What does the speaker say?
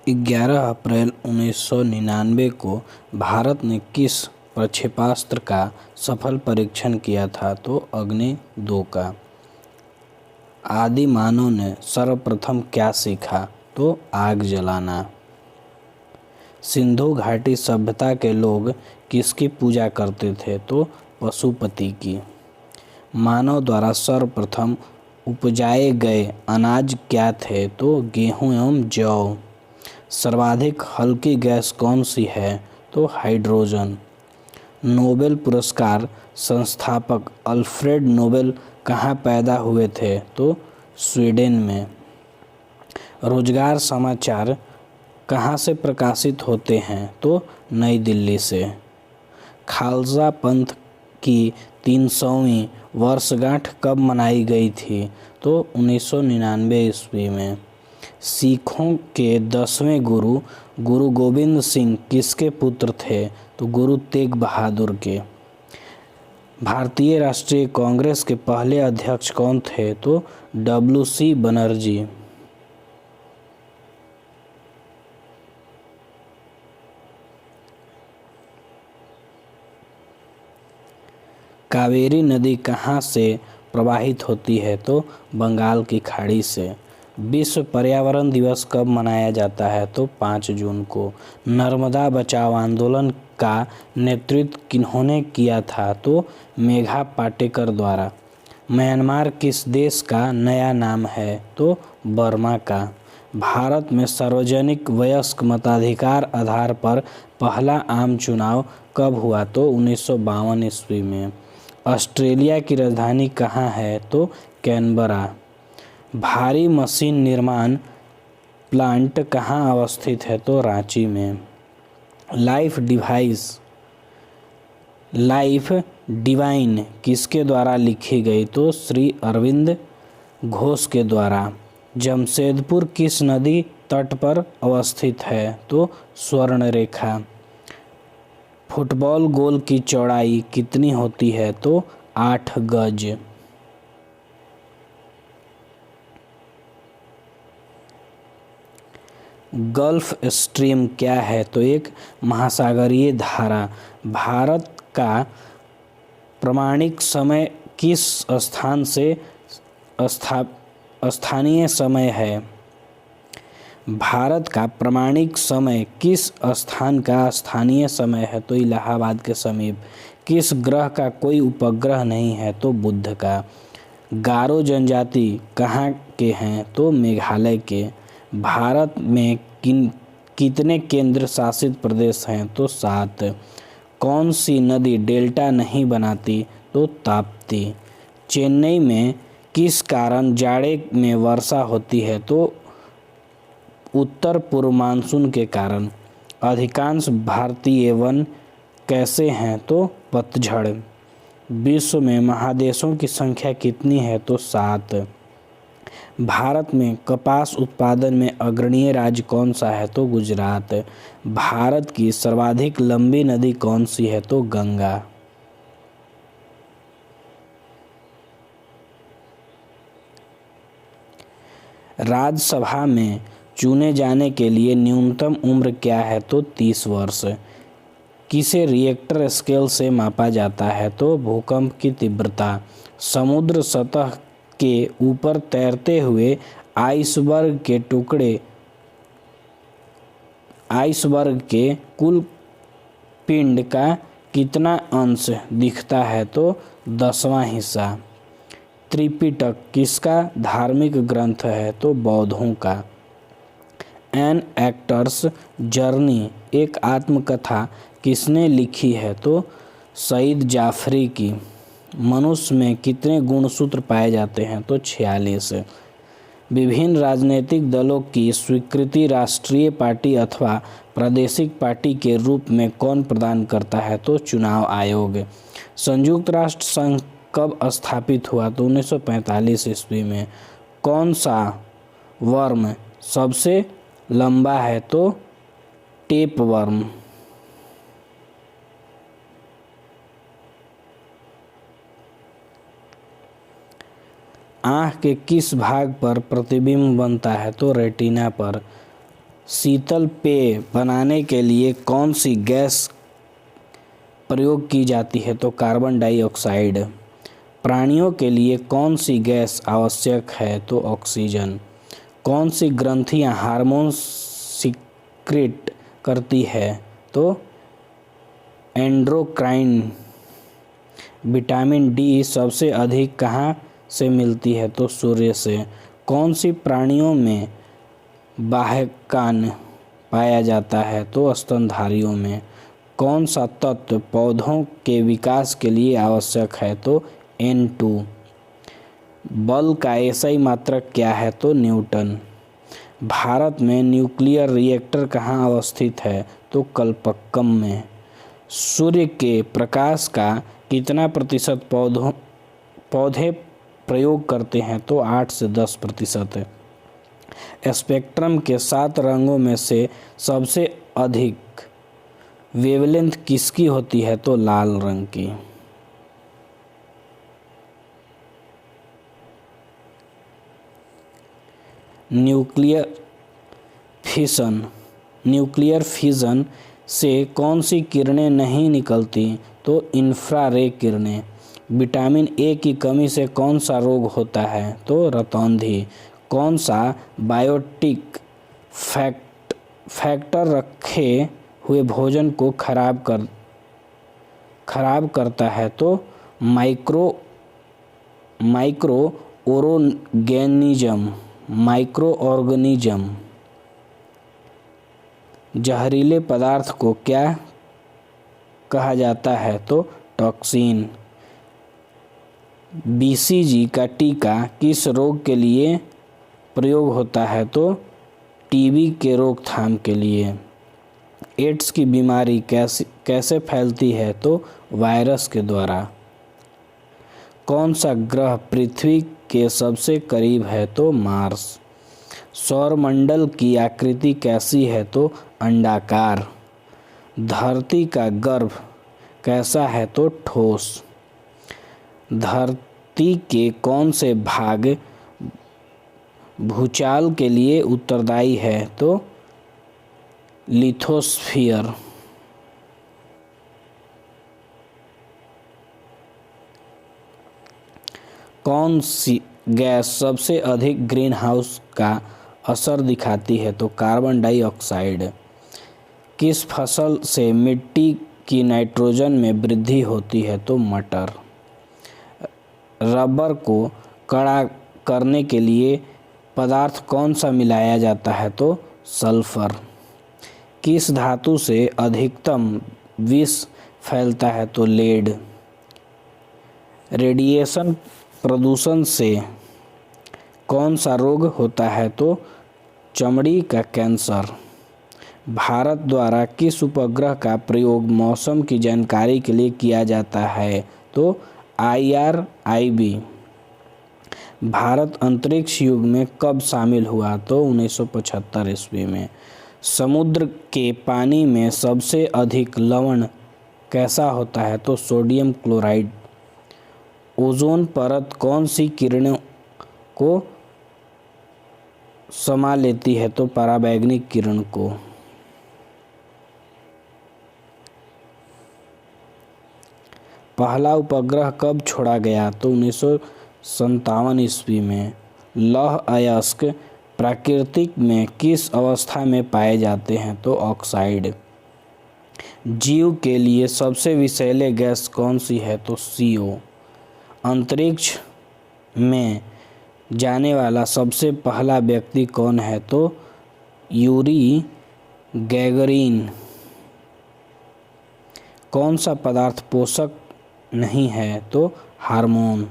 11 अप्रैल 1999 को भारत ने किस प्रक्षेपास्त्र का सफल परीक्षण किया था? तो अग्नि-2 का। आदि मानव ने सर्वप्रथम क्या सीखा? तो आग जलाना। सिंधु घाटी सभ्यता के लोग किसकी पूजा करते थे? तो पशुपति की। मानव द्वारा सर्वप्रथम उपजाए गए अनाज क्या थे? तो गेहूं एवं जौ। सर्वाधिक हल्की गैस कौन सी है? तो हाइड्रोजन। नोबेल पुरस्कार संस्थापक अल्फ्रेड नोबेल कहाँ पैदा हुए थे? तो स्वीडन में। रोजगार समाचार कहाँ से प्रकाशित होते हैं? तो नई दिल्ली से। खालसा पंथ की 300वीं वर्षगांठ कब मनाई गई थी? तो 1999 ईस्वी में। सिखों के 10वें गुरु गुरु गोबिंद सिंह किसके पुत्र थे? तो गुरु तेग बहादुर के। भारतीय राष्ट्रीय कांग्रेस के पहले अध्यक्ष कौन थे? तो WC बनर्जी। कावेरी नदी कहाँ से प्रवाहित होती है? तो बंगाल की खाड़ी से। विश्व पर्यावरण दिवस कब मनाया जाता है? तो 5 जून को। नर्मदा बचाओ आंदोलन का नेतृत्व किन्होंने किया था? तो मेघा पाटेकर द्वारा। म्यांमार किस देश का नया नाम है? तो बर्मा का। भारत में सार्वजनिक वयस्क मताधिकार आधार पर पहला आम चुनाव कब हुआ? तो 1952 ईस्वी में। ऑस्ट्रेलिया की राजधानी कहाँ है? तो कैनबरा। भारी मशीन निर्माण प्लांट कहाँ अवस्थित है? तो रांची में। लाइफ डिवाइन किसके द्वारा लिखी गई? तो श्री अरविंद घोष के द्वारा। जमशेदपुर किस नदी तट पर अवस्थित है? तो स्वर्णरेखा। फुटबॉल गोल की चौड़ाई कितनी होती है? तो 8 गज। गल्फ स्ट्रीम क्या है? तो एक महासागरीय धारा। भारत का प्रमाणिक समय किस स्थान से स्थानीय समय है? भारत का प्रमाणिक समय किस स्थान का स्थानीय समय है? तो इलाहाबाद के समीप। किस ग्रह का कोई उपग्रह नहीं है? तो बुध का। गारो जनजाति कहाँ के हैं? तो मेघालय के। भारत में कितने केंद्र शासित प्रदेश हैं? तो 7। कौन सी नदी डेल्टा नहीं बनाती? तो ताप्ती। चेन्नई में किस कारण जाड़े में वर्षा होती है? तो उत्तर पूर्व मानसून के कारण। अधिकांश भारतीय वन कैसे हैं? तो पतझड़। विश्व में महादेशों की संख्या कितनी है? तो 7। भारत में कपास उत्पादन में अग्रणीय राज्य कौन सा है? तो गुजरात। भारत की सर्वाधिक लंबी नदी कौन सी है? तो गंगा। राज्यसभा में चुने जाने के लिए न्यूनतम उम्र क्या है? तो 30 वर्ष। किसे रिएक्टर स्केल से मापा जाता है? तो भूकंप की तीव्रता। समुद्र सतह के ऊपर तैरते हुए आइसबर्ग के कुल पिंड का कितना अंश दिखता है? तो 10वां हिस्सा। त्रिपिटक किसका धार्मिक ग्रंथ है? तो बौद्धों का। एन एक्टर्स जर्नी एक आत्मकथा किसने लिखी है? तो सईद जाफरी की। मनुष्य में कितने गुणसूत्र पाए जाते हैं? तो 46। विभिन्न राजनीतिक दलों की स्वीकृति राष्ट्रीय पार्टी अथवा प्रादेशिक पार्टी के रूप में कौन प्रदान करता है? तो चुनाव आयोग। संयुक्त राष्ट्र संघ कब स्थापित हुआ? तो 1945 ईस्वी में। कौन सा वर्म सबसे लंबा है? तो टेप वर्म। आँख के किस भाग पर प्रतिबिंब बनता है? तो रेटिना पर। शीतल पेय बनाने के लिए कौन सी गैस प्रयोग की जाती है? तो कार्बन डाइऑक्साइड। प्राणियों के लिए कौन सी गैस आवश्यक है? तो ऑक्सीजन। कौन सी ग्रंथियां हार्मोन सीक्रेट करती है? तो एंडोक्राइन। विटामिन डी सबसे अधिक कहाँ से मिलती है? तो सूर्य से। कौन सी प्राणियों में बाह्यकान पाया जाता है? तो स्तनधारियों में। कौन सा तत्व पौधों के विकास के लिए आवश्यक है? तो N2। बल का एसआई मात्रक क्या है? तो न्यूटन। भारत में न्यूक्लियर रिएक्टर कहाँ अवस्थित है? तो कलपक्कम में। सूर्य के प्रकाश का कितना प्रतिशत पौधे प्रयोग करते हैं? तो 8 से 10%। स्पेक्ट्रम के 7 रंगों में से सबसे अधिक वेवलेंथ किसकी होती है? तो लाल रंग की। न्यूक्लियर फिशन से कौन सी किरणें नहीं निकलती? तो इंफ्रारेड किरणें। विटामिन ए की कमी से कौन सा रोग होता है? तो रतौंधी। कौन सा बायोटिक फैक्टर रखे हुए भोजन को खराब करता है? तो माइक्रो ऑर्गेनिज्म। जहरीले पदार्थ को क्या कहा जाता है? तो टॉक्सिन। बीसीजी का टीका किस रोग के लिए प्रयोग होता है? तो टीबी के रोकथाम के लिए। एड्स की बीमारी कैसे फैलती है? तो वायरस के द्वारा। कौन सा ग्रह पृथ्वी के सबसे करीब है? तो मार्स। सौरमंडल की आकृति कैसी है? तो अंडाकार। धरती का गर्भ कैसा है? तो ठोस। धरती के कौन से भाग भूचाल के लिए उत्तरदायी है? तो लिथोस्फीयर। कौन सी गैस सबसे अधिक ग्रीन हाउस का असर दिखाती है? तो कार्बन डाइऑक्साइड। किस फसल से मिट्टी की नाइट्रोजन में वृद्धि होती है? तो मटर। रबर को कड़ा करने के लिए पदार्थ कौन सा मिलाया जाता है? तो सल्फर। किस धातु से अधिकतम विष फैलता है? तो लेड। रेडिएशन प्रदूषण से कौन सा रोग होता है? तो चमड़ी का कैंसर। भारत द्वारा किस उपग्रह का प्रयोग मौसम की जानकारी के लिए किया जाता है? तो IRIB। भारत अंतरिक्ष युग में कब शामिल हुआ? तो 1975 ईस्वी में। समुद्र के पानी में सबसे अधिक लवण कैसा होता है? तो सोडियम क्लोराइड। ओजोन परत कौन सी किरणों को समा लेती है? तो पराबैंगनी किरण को। पहला उपग्रह कब छोड़ा गया? तो 1957 ईस्वी में। लौह अयस्क प्रकृति में किस अवस्था में पाए जाते हैं? तो ऑक्साइड। जीव के लिए सबसे विषैले गैस कौन सी है? तो CO। अंतरिक्ष में जाने वाला सबसे पहला व्यक्ति कौन है? तो यूरी गैगरिन। कौन सा पदार्थ पोषक नहीं है? तो हार्मोन।